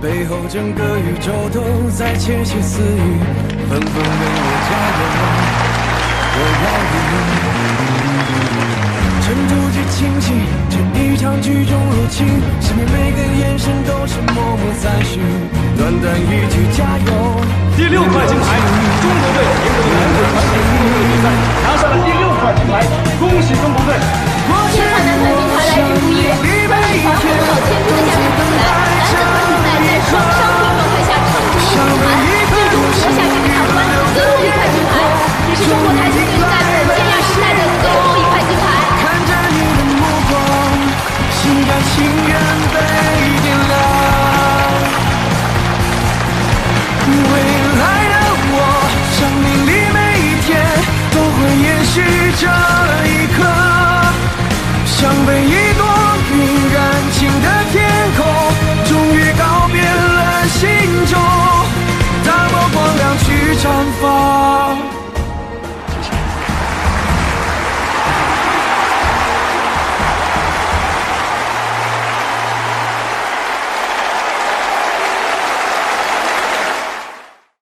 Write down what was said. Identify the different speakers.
Speaker 1: 背后整个宇宙都在窃窃私语，纷纷为我加油，我要赢。沉住气，清醒，这一场剧中入侵，身边每个眼神都是默默赞许，短短一句加油。
Speaker 2: 第6块金牌，中国队赢得男子团体速度比赛，拿下了第6块金牌，恭喜中国队！
Speaker 3: 这款男团金牌来之不易，关爱团很少牵出的下场比赛，男子团比赛在双伤病状态下唱出金牌，最终夺下这个场馆最后一块金牌，也是中国台球队在本艰亚时代的最后一块金牌。
Speaker 1: 看着你的目光，心甘情愿被点亮。未来的我，生命里每一天都会延续这一刻，像被一